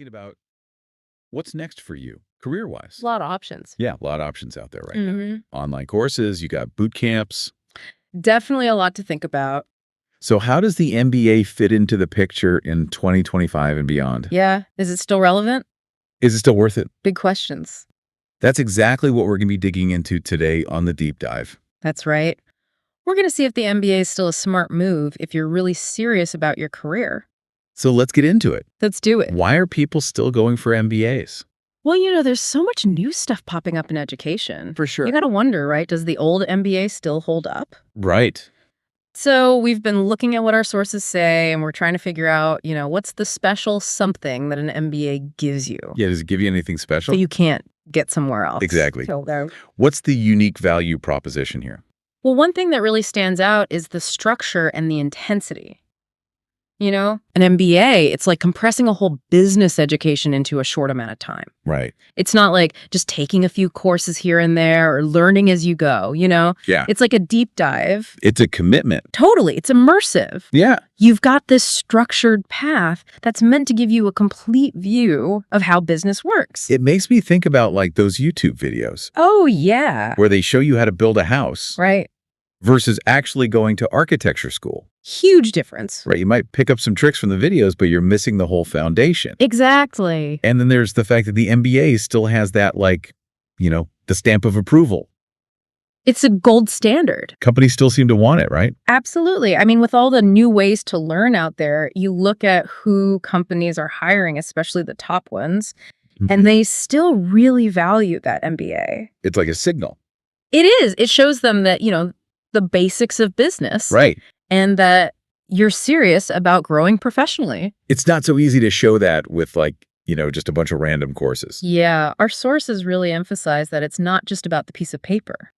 about what's next for you career-wise. A lot of options. Yeah, a lot of options out there right now. Online courses, you got boot camps. Definitely a lot to think about. So how does the MBA fit into the picture in 2025 and beyond? Yeah. Is it still relevant? Is it still worth it? Big questions. That's exactly what we're going to be digging into today on the deep dive. That's right. We're going to see if the MBA is still a smart move if you're really serious about your career. So let's get into it. Let's do it. Why are people still going for MBAs? Well, there's so much new stuff popping up in education. For sure. You got to wonder, right? Does the old MBA still hold up? Right. So we've been looking at what our sources say, and we're trying to figure out, what's the special something that an MBA gives you Yeah, does it give you anything special? that you can't get somewhere else? Exactly. So, What's the unique value proposition here? well, one thing that really stands out is the structure and the intensity. An MBA, it's like compressing a whole business education into a short amount of time. Right. It's not like just taking a few courses here and there or learning as you go, Yeah. It's like a deep dive. It's a commitment. Totally. It's immersive. Yeah. You've got this structured path that's meant to give you a complete view of how business works. It makes me think about like those YouTube videos Oh, yeah. where they show you how to build a house Right. versus actually going to architecture school. Huge difference. Right. You might pick up some tricks from the videos, but you're missing the whole foundation. Exactly. And then there's the fact that the MBA still has that, the stamp of approval. It's a gold standard. Companies still seem to want it, right? Absolutely. I mean, with all the new ways to learn out there, you look at who companies are hiring, especially the top ones, and they still really value that MBA. It's like a signal. It is. It shows them that, the basics of business. Right. And that you're serious about growing professionally. It's not so easy to show that with just a bunch of random courses. Yeah, our sources really emphasize that it's not just about the piece of paper.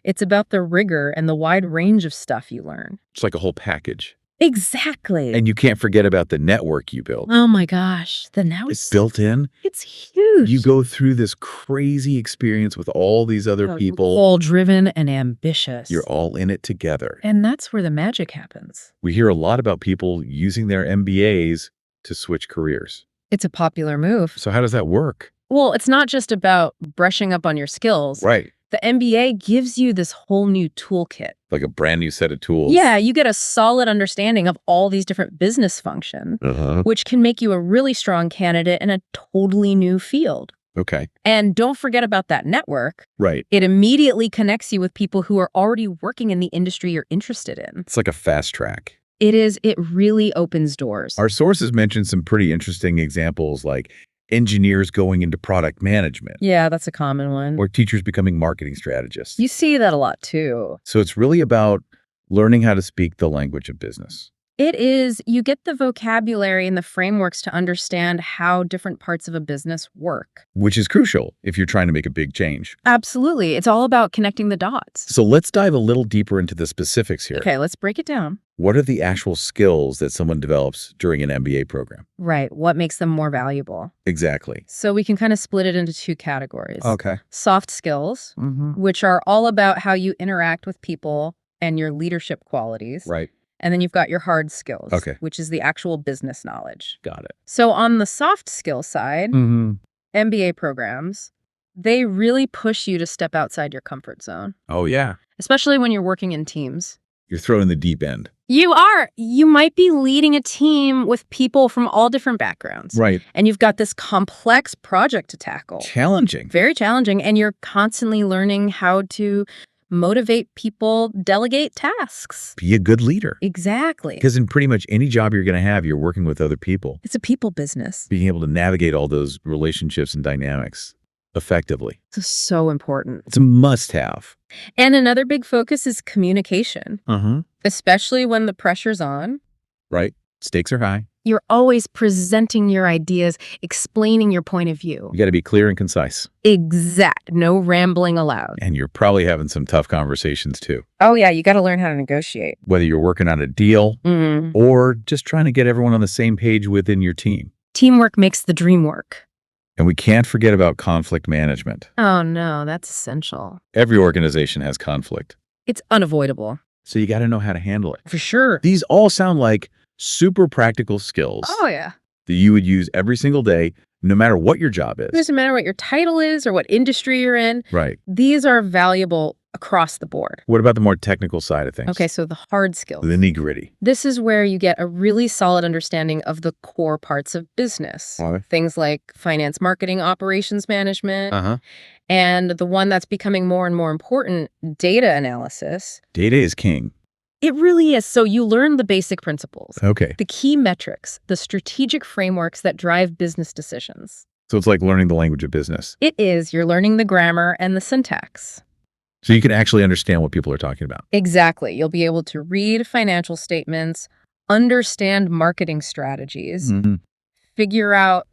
It's about the rigor and the wide range of stuff you learn. It's like a whole package. Exactly. And you can't forget about the network you build. Oh my gosh, It's built in. It's huge. You go through this crazy experience with all these other people. All driven and ambitious. You're all in it together. And that's where the magic happens. We hear a lot about people using their MBAs to switch careers. It's a popular move. So how does that work? Well, it's not just about brushing up on your skills. Right. The MBA gives you this whole new toolkit. Like a brand new set of tools. Yeah, you get a solid understanding of all these different business functions, which can make you a really strong candidate in a totally new field. Okay. And don't forget about that network. Right. It immediately connects you with people who are already working in the industry you're interested in. It's like a fast track. It is. It really opens doors. Our sources mentioned some pretty interesting examples like engineers going into product management. Yeah, that's a common one. Or teachers becoming marketing strategists. You see that a lot too. So it's really about learning how to speak the language of business. It is. You get the vocabulary and the frameworks to understand how different parts of a business work. Which is crucial if you're trying to make a big change. Absolutely. It's all about connecting the dots. So let's dive a little deeper into the specifics here. Okay, let's break it down. What are the actual skills that someone develops during an MBA program? Right. What makes them more valuable? Exactly. So we can kind of split it into two categories. Okay. Soft skills, which are all about how you interact with people and your leadership qualities. Right. And then you've got your hard skills, Okay. which is the actual business knowledge. Got it. So on the soft skill side, MBA programs, they really push you to step outside your comfort zone, Oh, yeah. especially when you're working in teams. You're thrown in the deep end. You are. You might be leading a team with people from all different backgrounds. Right. And you've got this complex project to tackle. Challenging. Very challenging. And you're constantly learning how to motivate people, delegate tasks. Be a good leader. Exactly. Because in pretty much any job you're going to have, you're working with other people. It's a people business. Being able to navigate all those relationships and dynamics effectively. It's so important. It's a must-have. And another big focus is communication, especially when the pressure's on. Right. Stakes are high. You're always presenting your ideas, explaining your point of view. You got to be clear and concise. Exact. No rambling allowed. And you're probably having some tough conversations too. Oh, yeah. You got to learn how to negotiate. Whether you're working on a deal or just trying to get everyone on the same page within your team. Teamwork makes the dream work. And we can't forget about conflict management. Oh, no. That's essential. Every organization has conflict. It's unavoidable. So you got to know how to handle it. For sure. These all sound like super practical skills Oh, yeah. that you would use every single day no matter what your job It is. doesn't matter what your title is or what industry you're in. Right. These are valuable across the board. What about the more technical side of things? Okay, so the hard skills. The nitty-gritty. This is where you get a really solid understanding of the core parts of business. Things like finance, marketing, operations management, Uh-huh. and the one that's becoming more and more important, data analysis. Data is king. It really is. So you learn the basic principles, Okay. the key metrics, the strategic frameworks that drive business decisions. So it's like learning the language of business. It is. You're learning the grammar and the syntax. So you can actually understand what people are talking about. Exactly. You'll be able to read financial statements, understand marketing strategies, Mhm. figure out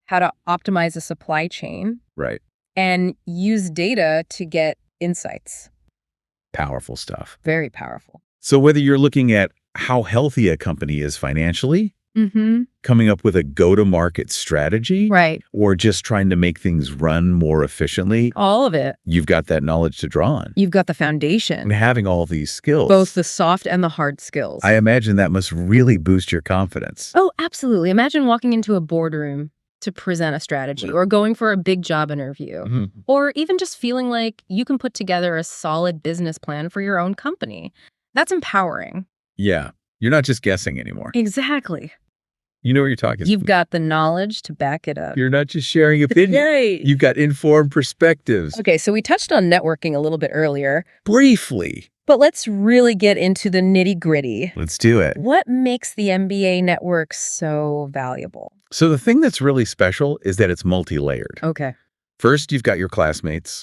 how to optimize a supply chain, Right. and use data to get insights. Powerful stuff. Very powerful. So whether you're looking at how healthy a company is financially, Mm-hmm. coming up with a go-to-market strategy, Right. or just trying to make things run more efficiently, All of it. you've got that knowledge to draw on. You've got the And foundation, having all these skills, both the soft and the hard skills. I imagine that must really boost your confidence. Oh, absolutely. Imagine walking into a boardroom to present a strategy or going for a big job interview, Mhm. or even just feeling like you can put together a solid business plan for your own company. That's empowering. Yeah. You're not just guessing anymore. Exactly. You know what you're talking You've about. got the knowledge to back it up. You're not just sharing opinions. Right. You've got informed perspectives. Okay, so we touched on networking a little bit earlier, Briefly. but let's really get into the nitty-gritty. Let's do it. What makes the MBA network so valuable? So the thing that's really special is that it's multi-layered. Okay. First, you've got your classmates.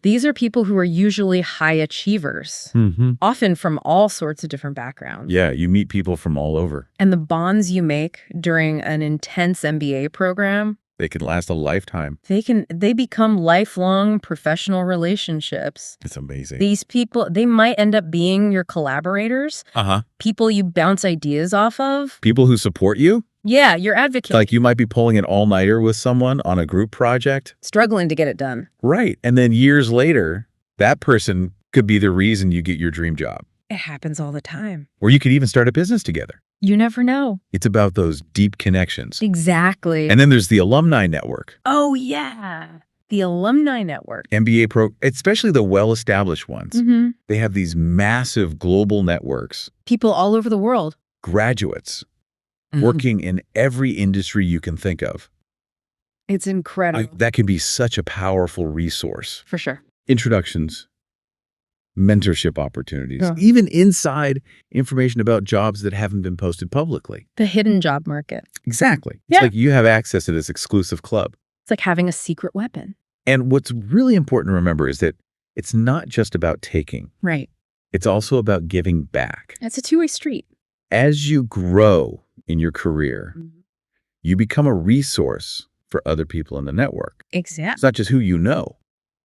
These are people who are usually high achievers, Mm-hmm. often from all sorts of different backgrounds. Yeah, you meet people from all over. And the bonds you make during an intense MBA program, They can last a lifetime. they become lifelong professional relationships. It's amazing. These people, they might end up being your collaborators, Uh-huh. people you bounce ideas off of. People who support you. Yeah, your advocate. Like you might be pulling an all-nighter with someone on a group project. Struggling to get it done. Right. And then years later, that person could be the reason you get your dream job. It happens all the time. Or you could even start a business together. You never know. It's about those deep connections. Exactly. And then there's the alumni network. Oh, yeah. The alumni network. Especially the well-established ones. Mm-hmm. They have these massive global networks, People all over the world. graduates Mhm. working in every industry you can think of. It's incredible. That can be such a powerful resource. For sure. Introductions, mentorship opportunities, Yeah. even inside information about jobs that haven't been posted publicly. The hidden job market. Exactly. Yeah. It's like you have access to this exclusive club. It's like having a secret weapon. And what's really important to remember is that it's not just about taking. Right. It's also about giving back. It's a two-way street. As you grow in your career, Mm-hmm. you become a resource for other people in the network. Exactly. It's not just who you know,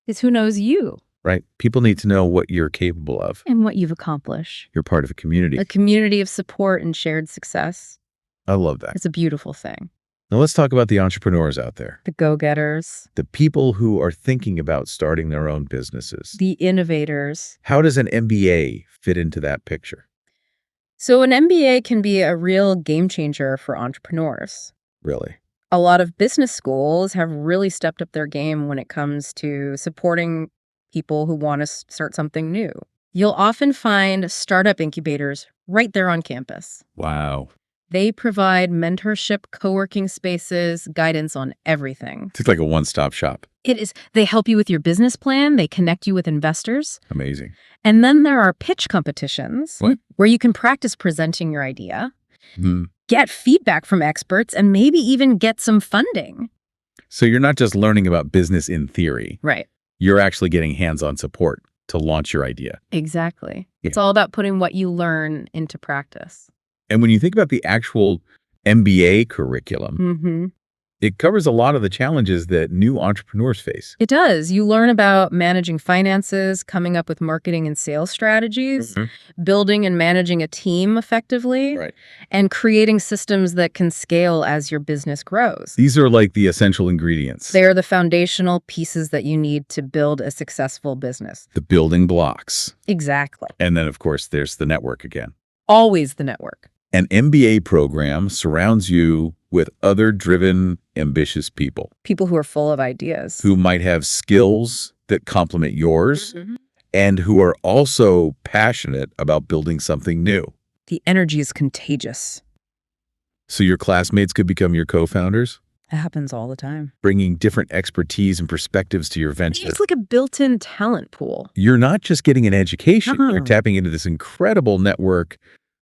It's who knows you right? People need to know what you're capable of. and what you've accomplished. You're part of a community. A community of support and shared success. I love that. It's a beautiful thing. Now let's talk about the entrepreneurs out there, The go-getters, the people who are thinking about starting their own businesses. the innovators. How does an MBA fit into that picture? So an MBA can be a real game changer for entrepreneurs. Really? A lot of business schools have really stepped up their game when it comes to supporting people who want to start something new. You'll often find startup incubators right there on campus. Wow. They provide mentorship, co-working spaces, guidance on everything. It's like a one-stop shop. It is. They help you with your business plan. They connect you with investors. Amazing. And then there are pitch competitions What? where you can practice presenting your idea, Hmm. get feedback from experts, and maybe even get some funding. So you're not just learning about business in theory. Right. You're actually getting hands-on support to launch your idea. Exactly. It's Yeah. all about putting what you learn into practice. And when you think about the actual MBA curriculum, Mm-hmm. it covers a lot of the challenges that new entrepreneurs face. It does. You learn about managing finances, coming up with marketing and sales strategies, building and managing a team effectively, Right. and creating systems that can scale as your business grows. These are like the essential ingredients, They are the foundational pieces that you need to build a successful business. the building blocks. Exactly. And then, of course, there's the network again. Always the network. An MBA program surrounds you with other driven ambitious people People who are full of ideas. who might have skills that complement yours Mhm. and who are also passionate about building something new. The energy is contagious. So your classmates could become your co-founders, It happens all the time. bringing different expertise and perspectives to your venture. It's like a built-in talent pool. You're not just getting an education, Uh-huh. you're tapping into this incredible network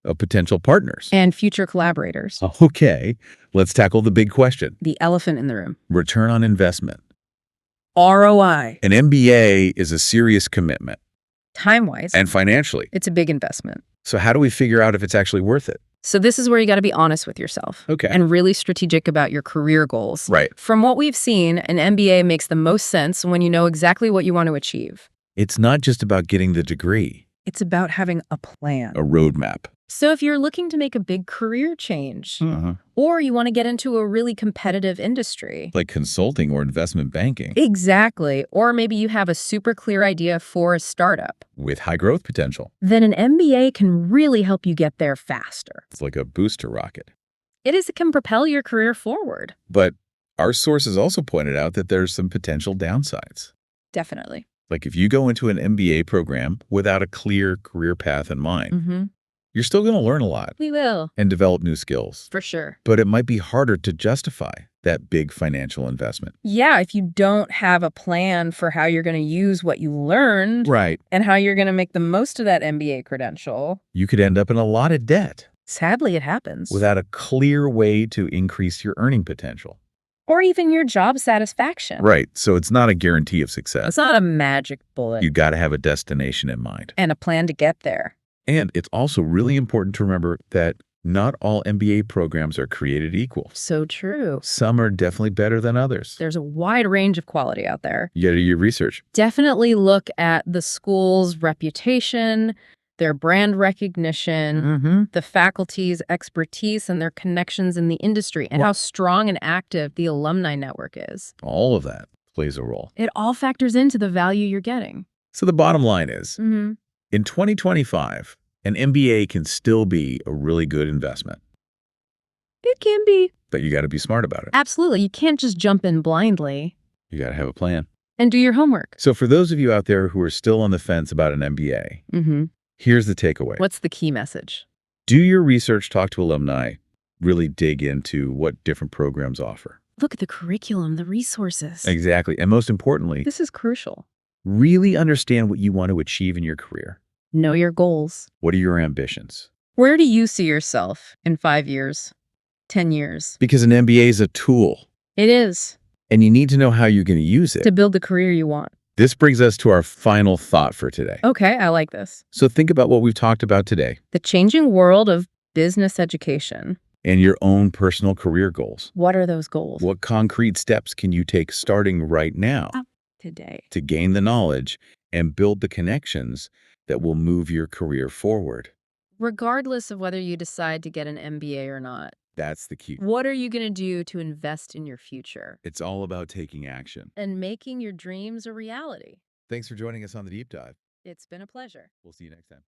of potential partners. And future collaborators. Okay, let's tackle the big question. The elephant in the room. Return on investment. ROI. An MBA is a serious commitment, Time-wise, and financially. it's a big investment. So how do we figure out if it's actually worth it? So this is where you got to be honest with yourself. Okay. And really strategic about your career goals. Right. From what we've seen, an MBA makes the most sense when you know exactly what you want to achieve. It's not just about getting the degree, It's about having a plan. a roadmap. So if you're looking to make a big career change, or you want to get into a really competitive industry. Like consulting or investment banking Exactly. Or maybe you have a super clear idea for a startup. with high growth potential. Then an MBA can really help you get there faster. It's like a booster rocket. It can propel your career forward. But our sources also pointed out that there's some potential downsides. Definitely. Like if you go into an MBA program without a clear career path in mind, you're still going to learn a lot We will. and develop new skills. For sure. But it might be harder to justify that big financial investment. Yeah, if you don't have a plan for how you're going to use what you learned Right. and how you're going to make the most of that MBA credential, You could end up in a lot of debt sadly it happens. without a clear way to increase your earning potential. Or even your job satisfaction. Right. So it's not a guarantee of success. It's not a magic bullet. You got to have a destination in mind. And a plan to get there. And it's also really important to remember that not all MBA programs are created equal. So true. Some are definitely better than others. There's a wide range of quality out there. You got to do your research. Definitely look at the school's reputation, their brand recognition, the faculty's expertise, and their connections in the industry, and how strong and active the alumni network is. All of that plays a role. It all factors into the value you're getting. So the bottom line is, in 2025, an MBA can still be a really good investment, It can be. but you got to be smart about it. Absolutely. You can't just jump in blindly You got to have a plan. and do your homework. So for those of you out there who are still on the fence about an MBA, here's the takeaway. What's the key message? Do your research, talk to alumni, really dig into what different programs offer. Look at the curriculum, the resources. Exactly. And most importantly, This is crucial. really understand what you want to achieve in your career. Know your goals. What are your ambitions? Where do you see yourself in 5 years, 10 years? Because an MBA is a tool, It is and you need to know how you're going to use it. to build the career you want. This brings us to our final thought for today. Okay, I like this. So think about what we've talked about today The changing world of business education. and your own personal career goals. What are those goals? What concrete steps can you take starting right now Today. to gain the knowledge and build the connections that will move your career forward? Regardless of whether you decide to get an MBA or not, That's the key. what are you going to do to invest in your future It's all about taking action. and making your dreams a reality? Thanks for joining us on the Deep Dive. It's been a pleasure. We'll see you next time.